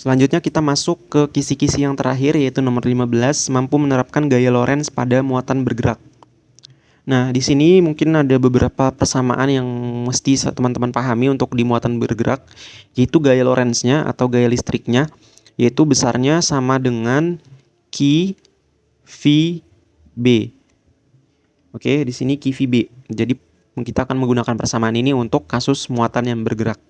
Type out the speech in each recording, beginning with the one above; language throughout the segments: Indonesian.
Selanjutnya kita masuk ke kisi-kisi yang terakhir, yaitu nomor 15, mampu menerapkan gaya Lorentz pada muatan bergerak. Nah, di sini mungkin ada beberapa persamaan yang mesti teman-teman pahami untuk di muatan bergerak, yaitu gaya Lorentz-nya atau gaya listriknya, yaitu besarnya sama dengan Q V B. Oke, di sini Q V B. Jadi kita akan menggunakan persamaan ini untuk kasus muatan yang bergerak.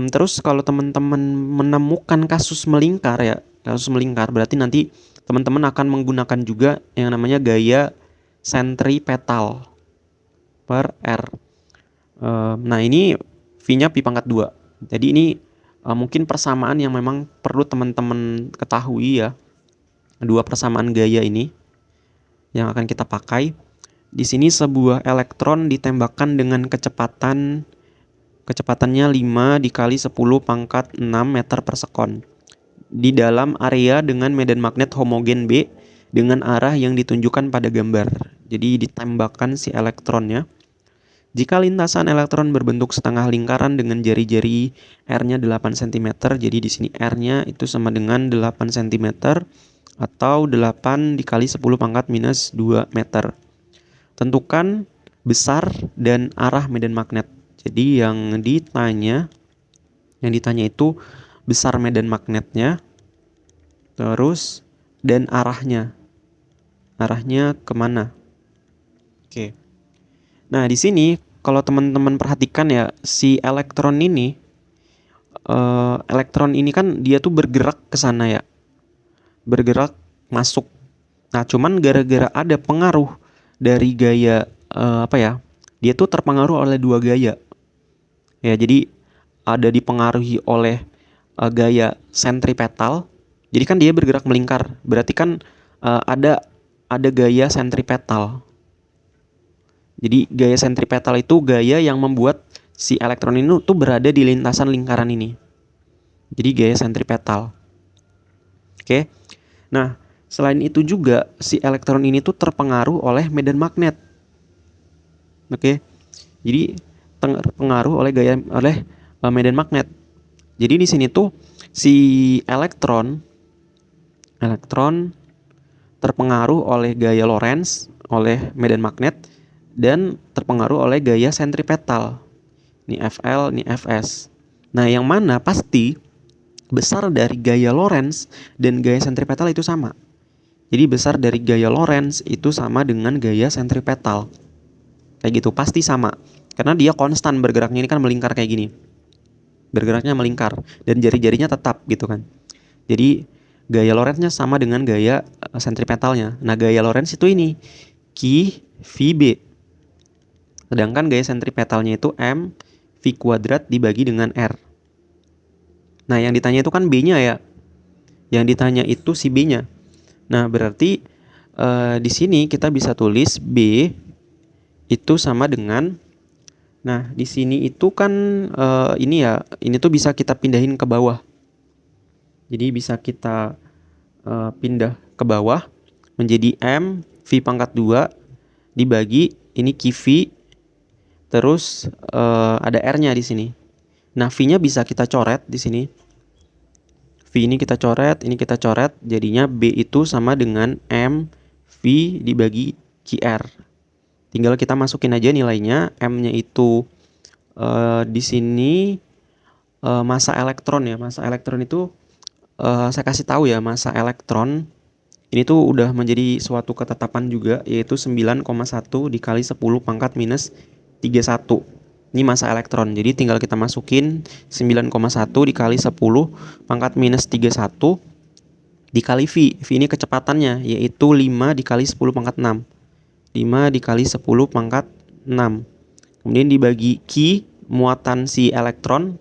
Terus kalau teman-teman menemukan kasus melingkar ya, kasus melingkar berarti nanti teman-teman akan menggunakan juga yang namanya gaya sentripetal per R. Nah ini V-nya pi pangkat 2. Jadi ini mungkin persamaan yang memang perlu teman-teman ketahui ya. Dua persamaan gaya ini yang akan kita pakai. Di sini sebuah elektron ditembakkan dengan kecepatannya 5 dikali 10 pangkat 6 meter per sekon di dalam area dengan medan magnet homogen B dengan arah yang ditunjukkan pada gambar. Jadi ditembakkan si elektronnya. Jika lintasan elektron berbentuk setengah lingkaran dengan jari-jari R-nya 8 cm, jadi di sini R-nya itu sama dengan 8 cm atau 8 dikali 10 pangkat minus 2 meter. Tentukan besar dan arah medan magnet. Jadi yang ditanya itu besar medan magnetnya, terus dan arahnya kemana? Oke. Nah di sini kalau teman-teman perhatikan ya, si elektron ini kan dia tuh bergerak ke sana ya, bergerak masuk. Nah cuman gara-gara ada pengaruh dari gaya dia tuh terpengaruh oleh dua gaya. Ya, jadi ada dipengaruhi oleh gaya sentripetal. Jadi kan dia bergerak melingkar. Berarti kan ada gaya sentripetal. Jadi gaya sentripetal itu gaya yang membuat si elektron ini tuh berada di lintasan lingkaran ini. Jadi gaya sentripetal. Oke. Nah, selain itu juga si elektron ini tuh terpengaruh oleh medan magnet. Oke. Jadi terpengaruh oleh medan magnet. Jadi di sini tuh si elektron terpengaruh oleh gaya Lorentz, oleh medan magnet, dan terpengaruh oleh gaya sentripetal. Ini FL, ini FS. Nah, yang mana pasti besar dari gaya Lorentz dan gaya sentripetal itu sama. Jadi besar dari gaya Lorentz itu sama dengan gaya sentripetal. Kayak gitu, pasti sama. Karena dia konstan bergeraknya, ini kan melingkar kayak gini. Bergeraknya melingkar dan jari-jarinya tetap gitu kan. Jadi gaya Lorentz-nya sama dengan gaya sentripetalnya. Nah, gaya Lorentz itu ini Q V B. Sedangkan gaya sentripetalnya itu M V kuadrat dibagi dengan R. Nah, yang ditanya itu kan B-nya ya. Yang ditanya itu si B-nya. Nah, berarti di sini kita bisa tulis B itu sama dengan, nah di sini itu kan ini tuh bisa kita pindahin ke bawah. Jadi bisa kita pindah ke bawah menjadi M V pangkat 2 dibagi ini QV, terus ada R-nya di sini. Nah, V-nya bisa kita coret di sini. V ini kita coret, ini kita coret, jadinya B itu sama dengan M V dibagi QR. Tinggal kita masukin aja nilainya. M-nya itu di sini massa elektron ya. Massa elektron itu saya kasih tahu ya, massa elektron ini tuh udah menjadi suatu ketetapan juga, yaitu 9,1 dikali 10 pangkat minus 31. Ini massa elektron. Jadi tinggal kita masukin 9,1 dikali 10 pangkat minus 31 dikali V. V ini kecepatannya, yaitu 5 dikali 10 pangkat 6. 5 dikali 10 pangkat 6. Kemudian dibagi Q, muatan si elektron.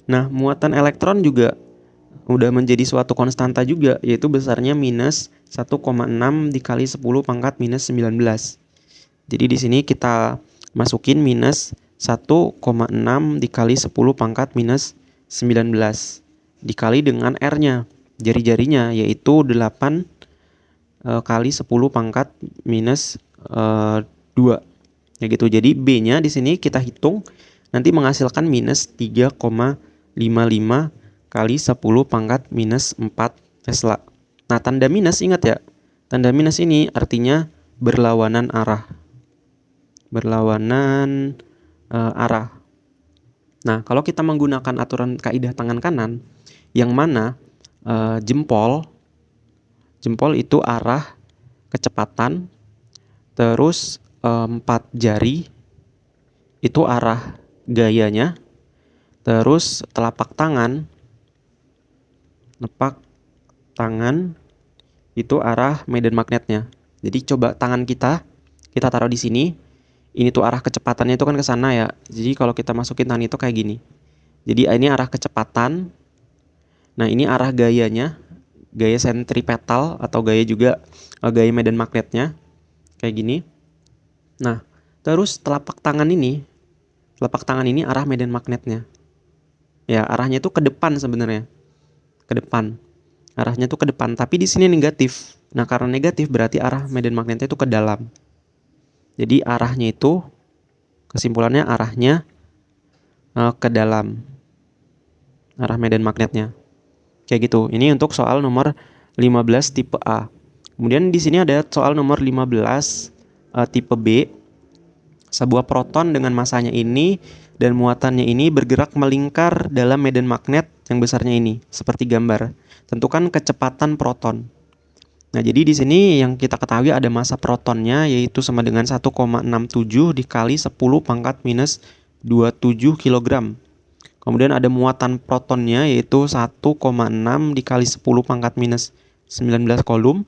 Nah, muatan elektron juga udah menjadi suatu konstanta juga, yaitu besarnya minus 1,6 dikali 10 pangkat minus 19. Jadi di sini kita masukin minus 1,6 dikali 10 pangkat minus 19 dikali dengan R-nya, jari-jarinya, yaitu 8 kali 10 pangkat minus 2. Ya gitu. Jadi B-nya di sini kita hitung nanti menghasilkan minus 3,55 kali 10 pangkat minus 4 Tesla. Nah, tanda minus ingat ya. Tanda minus ini artinya berlawanan arah. Berlawanan arah. Nah, kalau kita menggunakan aturan kaidah tangan kanan, yang mana jempol itu arah kecepatan, terus 4 jari itu arah gayanya, terus telapak tangan itu arah medan magnetnya. Jadi coba tangan kita taruh di sini. Ini tuh arah kecepatannya itu kan ke sana ya. Jadi kalau kita masukin tangan itu kayak gini. Jadi ini arah kecepatan. Nah, ini arah gayanya, gaya sentripetal atau gaya juga gaya medan magnetnya kayak gini. Nah, terus telapak tangan ini arah medan magnetnya. Ya, arahnya itu ke depan sebenarnya. Ke depan. Arahnya tuh ke depan, tapi di sini negatif. Nah, karena negatif berarti arah medan magnetnya itu ke dalam. Jadi arahnya itu, kesimpulannya arahnya ke dalam. Arah medan magnetnya. Kayak gitu. Ini untuk soal nomor 15 tipe A. Kemudian di sini ada soal nomor 15 tipe B. Sebuah proton dengan masanya ini dan muatannya ini bergerak melingkar dalam medan magnet yang besarnya ini, seperti gambar. Tentukan kecepatan proton. Nah, jadi di sini yang kita ketahui ada massa protonnya yaitu sama dengan 1,67 dikali 10 pangkat minus 27 kg. Kemudian ada muatan protonnya yaitu 1,6 dikali 10 pangkat minus 19 coulomb.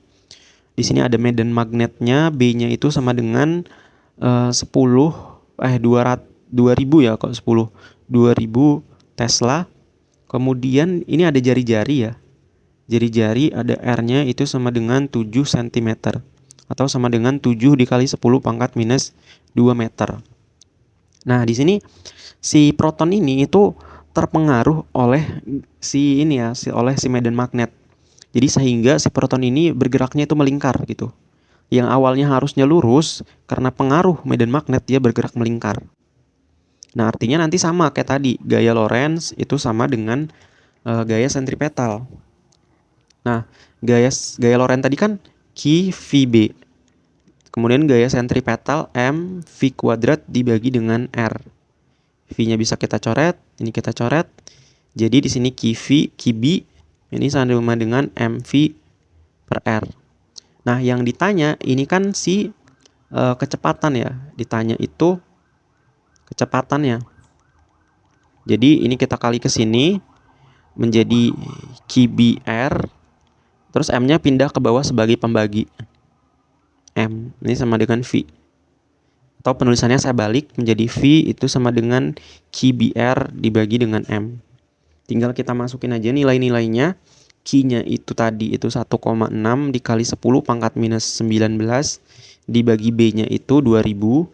Di sini ada medan magnetnya, B-nya itu sama dengan 2000 ya kok 10. 2000 Tesla. Kemudian ini ada jari-jari ya. Jari-jari ada R-nya itu sama dengan 7 cm atau sama dengan 7 dikali 10 pangkat minus 2 meter. Nah, di sini si proton ini itu terpengaruh oleh oleh si medan magnet. Jadi sehingga si proton ini bergeraknya itu melingkar gitu. Yang awalnya harusnya lurus, karena pengaruh medan magnet dia bergerak melingkar. Nah, artinya nanti sama kayak tadi, gaya Lorentz itu sama dengan gaya sentripetal. Nah, gaya Lorentz tadi kan Q V B. Kemudian gaya sentripetal M V kuadrat dibagi dengan R. V-nya bisa kita coret, ini kita coret. Jadi di sini QB ini sama dengan MV per R. Nah, yang ditanya ini kan si kecepatan ya. Ditanya itu kecepatannya. Jadi ini kita kali ke sini menjadi QBR. Terus M-nya pindah ke bawah sebagai pembagi. M ini sama dengan V. Atau penulisannya saya balik menjadi V itu sama dengan QBR dibagi dengan M. Tinggal kita masukin aja nilai-nilainya. Q-nya itu tadi itu 1,6 dikali 10 pangkat minus 19 dibagi B-nya itu 2000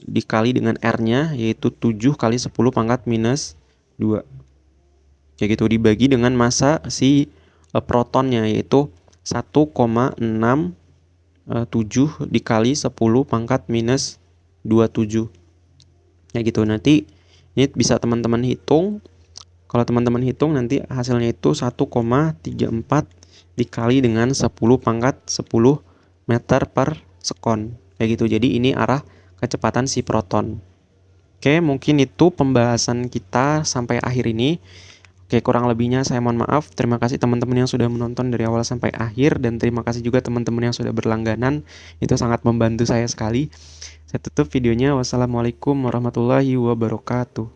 dikali dengan R-nya yaitu 7 kali 10 pangkat minus 2. Kayak gitu dibagi dengan massa si protonnya yaitu 1,67 dikali 10 pangkat minus 27. Kayak gitu. Nanti ini bisa teman-teman hitung. Kalau teman-teman hitung nanti hasilnya itu 1,34 dikali dengan 10 pangkat 10 meter per sekon. Kayak gitu. Jadi ini arah kecepatan si proton. Oke, mungkin itu pembahasan kita sampai akhir ini. Oke, kurang lebihnya saya mohon maaf. Terima kasih teman-teman yang sudah menonton dari awal sampai akhir. Dan terima kasih juga teman-teman yang sudah berlangganan. Itu sangat membantu saya sekali. Saya tutup videonya. Wassalamualaikum warahmatullahi wabarakatuh.